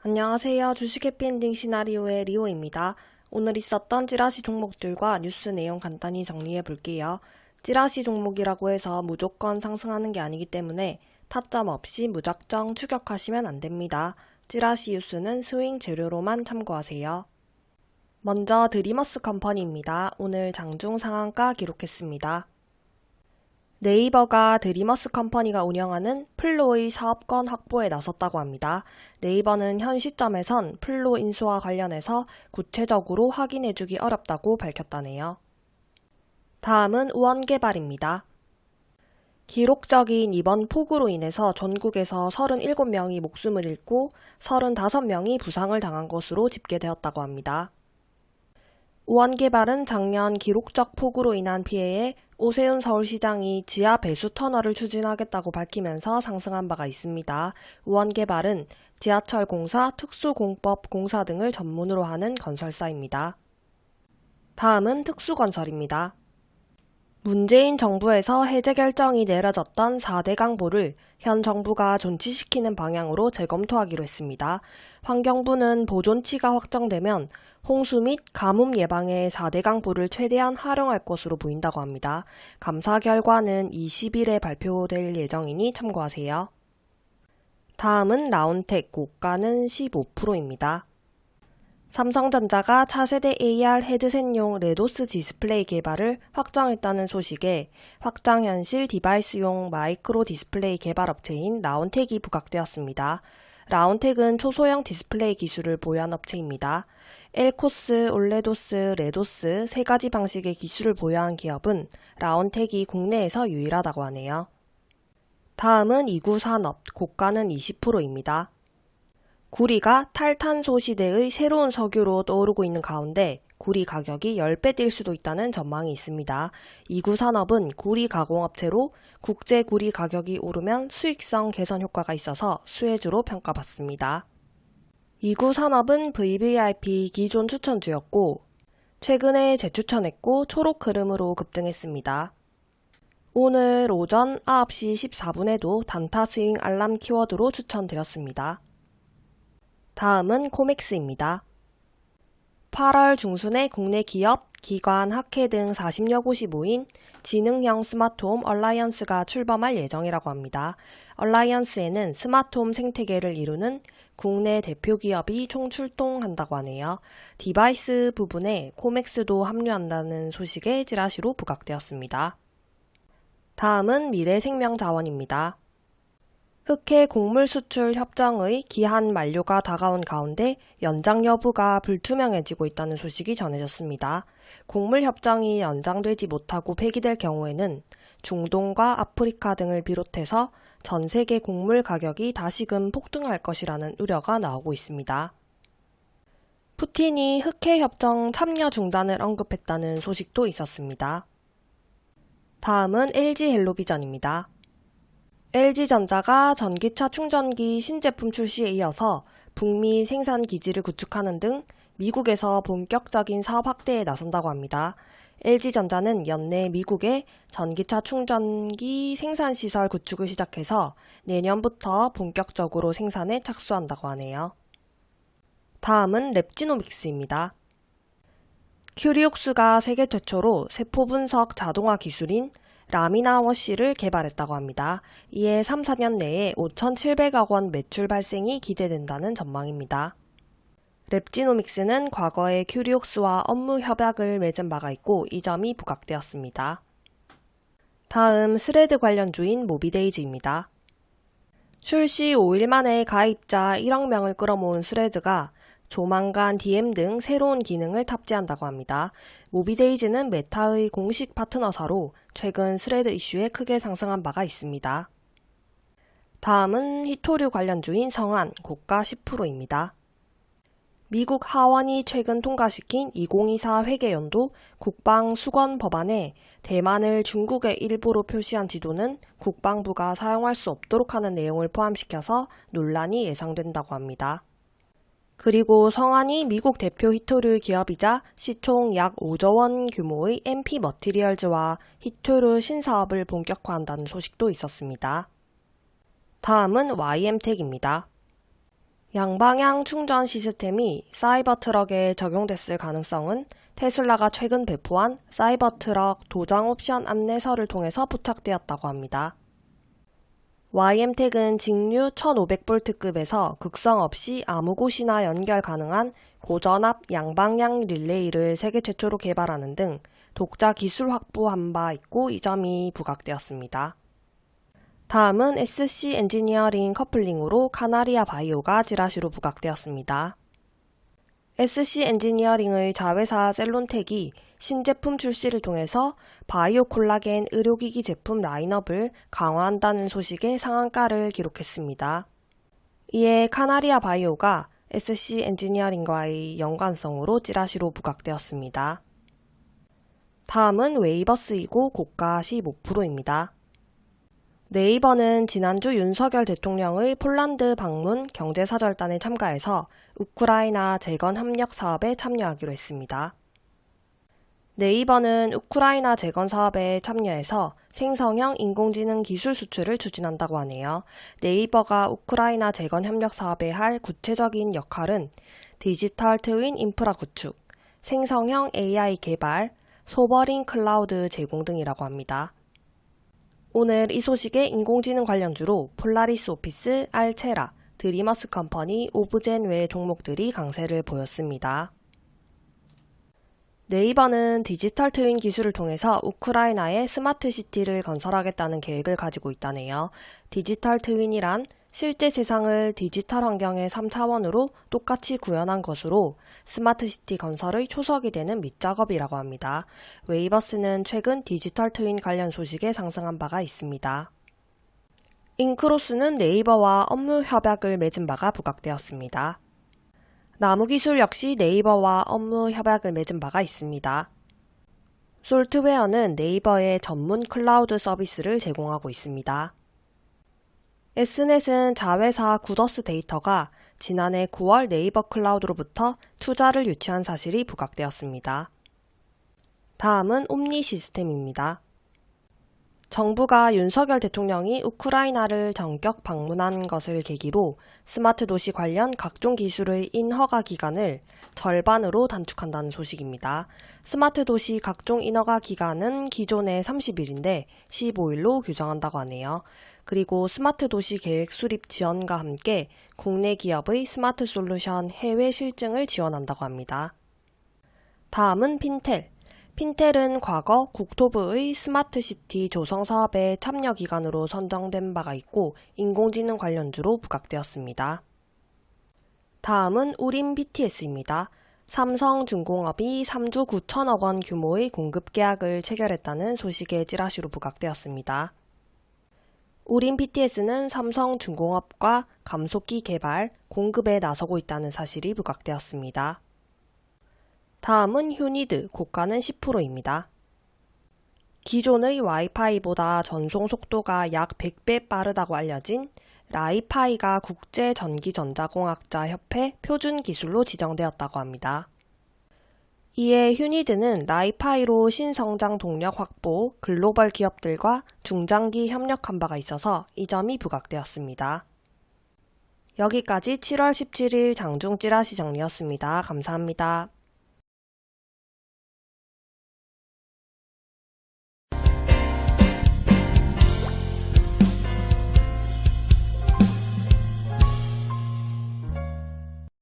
안녕하세요. 주식 해피엔딩 시나리오의 리오입니다. 오늘 있었던 찌라시 종목들과 뉴스 내용 간단히 정리해 볼게요. 찌라시 종목이라고 해서 무조건 상승하는 게 아니기 때문에 타점 없이 무작정 추격하시면 안 됩니다. 찌라시 뉴스는 스윙 재료로만 참고하세요. 먼저 드리머스 컴퍼니입니다. 오늘 장중 상한가 기록했습니다. 네이버가 드리머스 컴퍼니가 운영하는 플로의 사업권 확보에 나섰다고 합니다. 네이버는 현 시점에선 플로 인수와 관련해서 구체적으로 확인해주기 어렵다고 밝혔다네요. 다음은 우원개발입니다. 기록적인 이번 폭우로 인해서 전국에서 37명이 목숨을 잃고 35명이 부상을 당한 것으로 집계되었다고 합니다. 우원개발은 작년 기록적 폭우로 인한 피해에 오세훈 서울시장이 지하 배수 터널을 추진하겠다고 밝히면서 상승한 바가 있습니다. 우원개발은 지하철 공사, 특수공법 공사 등을 전문으로 하는 건설사입니다. 다음은 특수건설입니다. 문재인 정부에서 해제 결정이 내려졌던 4대 강보를 현 정부가 존치시키는 방향으로 재검토하기로 했습니다. 환경부는 보존치가 확정되면 홍수 및 가뭄 예방에 4대 강보를 최대한 활용할 것으로 보인다고 합니다. 감사 결과는 20일에 발표될 예정이니 참고하세요. 다음은 라운텍, 고가는 15%입니다. 삼성전자가 차세대 AR 헤드셋용 레도스 디스플레이 개발을 확정했다는 소식에 확장현실 디바이스용 마이크로 디스플레이 개발 업체인 라운텍이 부각되었습니다. 라운텍은 초소형 디스플레이 기술을 보유한 업체입니다. 엘코스, 올레도스, 레도스 세 가지 방식의 기술을 보유한 기업은 라운텍이 국내에서 유일하다고 하네요. 다음은 이구산업, 고가는 20%입니다. 구리가 탈탄소 시대의 새로운 석유로 떠오르고 있는 가운데 구리 가격이 10배 뛸 수도 있다는 전망이 있습니다. 이구산업은 구리 가공업체로 국제 구리 가격이 오르면 수익성 개선 효과가 있어서 수혜주로 평가받습니다. 이구산업은 VVIP 기존 추천주였고 최근에 재추천했고 초록 흐름으로 급등했습니다. 오늘 오전 9시 14분에도 단타 스윙 알람 키워드로 추천드렸습니다. 다음은 코맥스입니다. 8월 중순에 국내 기업, 기관, 학회 등 40여 곳이 모인 지능형 스마트홈 얼라이언스가 출범할 예정이라고 합니다. 얼라이언스에는 스마트홈 생태계를 이루는 국내 대표 기업이 총출동한다고 하네요. 디바이스 부분에 코맥스도 합류한다는 소식에 찌라시로 부각되었습니다. 다음은 미래생명자원입니다. 흑해 곡물 수출 협정의 기한 만료가 다가온 가운데 연장 여부가 불투명해지고 있다는 소식이 전해졌습니다. 곡물 협정이 연장되지 못하고 폐기될 경우에는 중동과 아프리카 등을 비롯해서 전 세계 곡물 가격이 다시금 폭등할 것이라는 우려가 나오고 있습니다. 푸틴이 흑해 협정 참여 중단을 언급했다는 소식도 있었습니다. 다음은 LG 헬로비전입니다. LG전자가 전기차 충전기 신제품 출시에 이어서 북미 생산 기지를 구축하는 등 미국에서 본격적인 사업 확대에 나선다고 합니다. LG전자는 연내 미국에 전기차 충전기 생산시설 구축을 시작해서 내년부터 본격적으로 생산에 착수한다고 하네요. 다음은 랩지노믹스입니다. 큐리옥스가 세계 최초로 세포 분석 자동화 기술인 라미나 워시를 개발했다고 합니다. 이에 3, 4년 내에 5,700억 원 매출 발생이 기대된다는 전망입니다. 랩지노믹스는 과거에 큐리옥스와 업무 협약을 맺은 바가 있고 이 점이 부각되었습니다. 다음 스레드 관련주인 모비데이즈입니다. 출시 5일 만에 가입자 1억 명을 끌어모은 스레드가 조만간 DM 등 새로운 기능을 탑재한다고 합니다. 모비데이즈는 메타의 공식 파트너사로 최근 스레드 이슈에 크게 상승한 바가 있습니다. 다음은 히토류 관련주인 성한, 고가 10%입니다. 미국 하원이 최근 통과시킨 2024 회계연도 국방수권 법안에 대만을 중국의 일부로 표시한 지도는 국방부가 사용할 수 없도록 하는 내용을 포함시켜서 논란이 예상된다고 합니다. 그리고 성한이 미국 대표 히토류 기업이자 시총 약 5조 원 규모의 MP 머티리얼즈와 히토류 신사업을 본격화한다는 소식도 있었습니다. 다음은 YM텍입니다. 양방향 충전 시스템이 사이버트럭에 적용됐을 가능성은 테슬라가 최근 배포한 사이버트럭 도장 옵션 안내서를 통해서 부착되었다고 합니다. YM택은 직류 1500V급에서 극성 없이 아무 곳이나 연결 가능한 고전압 양방향 릴레이를 세계 최초로 개발하는 등 독자 기술 확보한 바 있고 이 점이 부각되었습니다. 다음은 SC 엔지니어링 커플링으로 카나리아 바이오가 찌라시로 부각되었습니다. SC 엔지니어링의 자회사 셀론텍이 신제품 출시를 통해서 바이오 콜라겐 의료기기 제품 라인업을 강화한다는 소식에 상한가를 기록했습니다. 이에 카나리아 바이오가 SC 엔지니어링과의 연관성으로 찌라시로 부각되었습니다. 다음은 웨이버스이고 고가 15%입니다. 네이버는 지난주 윤석열 대통령의 폴란드 방문 경제사절단에 참가해서 우크라이나 재건 협력 사업에 참여하기로 했습니다. 네이버는 우크라이나 재건 사업에 참여해서 생성형 인공지능 기술 수출을 추진한다고 하네요. 네이버가 우크라이나 재건 협력 사업에 할 구체적인 역할은 디지털 트윈 인프라 구축, 생성형 AI 개발, 소버린 클라우드 제공 등이라고 합니다. 오늘 이 소식의 인공지능 관련주로 폴라리스 오피스, 알체라, 드리머스 컴퍼니, 오브젠 외 종목들이 강세를 보였습니다. 네이버는 디지털 트윈 기술을 통해서 우크라이나에 스마트 시티를 건설하겠다는 계획을 가지고 있다네요. 디지털 트윈이란 실제 세상을 디지털 환경의 3차원으로 똑같이 구현한 것으로 스마트 시티 건설의 초석이 되는 밑작업이라고 합니다. 웨이버스는 최근 디지털 트윈 관련 소식에 상승한 바가 있습니다. 인크로스는 네이버와 업무 협약을 맺은 바가 부각되었습니다. 나무기술 역시 네이버와 업무 협약을 맺은 바가 있습니다. 솔트웨어는 네이버의 전문 클라우드 서비스를 제공하고 있습니다. S넷은 자회사 구더스 데이터가 지난해 9월 네이버 클라우드로부터 투자를 유치한 사실이 부각되었습니다. 다음은 옴니 시스템입니다. 정부가 윤석열 대통령이 우크라이나를 전격 방문한 것을 계기로 스마트 도시 관련 각종 기술의 인허가 기간을 절반으로 단축한다는 소식입니다. 스마트 도시 각종 인허가 기간은 기존의 30일인데 15일로 규정한다고 하네요. 그리고 스마트 도시 계획 수립 지원과 함께 국내 기업의 스마트 솔루션 해외 실증을 지원한다고 합니다. 다음은 핀텔. 핀텔은 과거 국토부의 스마트시티 조성 사업에 참여 기관으로 선정된 바가 있고 인공지능 관련주로 부각되었습니다. 다음은 우림 BTS입니다. 삼성중공업이 3조 9천억 원 규모의 공급 계약을 체결했다는 소식에 찌라시로 부각되었습니다. 우림 BTS는 삼성중공업과 감속기 개발, 공급에 나서고 있다는 사실이 부각되었습니다. 다음은 휴니드, 고가는 10%입니다. 기존의 와이파이보다 전송 속도가 약 100배 빠르다고 알려진 라이파이가 국제전기전자공학자 협회 표준 기술로 지정되었다고 합니다. 이에 휴니드는 라이파이로 신성장 동력 확보, 글로벌 기업들과 중장기 협력한 바가 있어서 이 점이 부각되었습니다. 여기까지 7월 17일 장중 찌라시 정리였습니다. 감사합니다.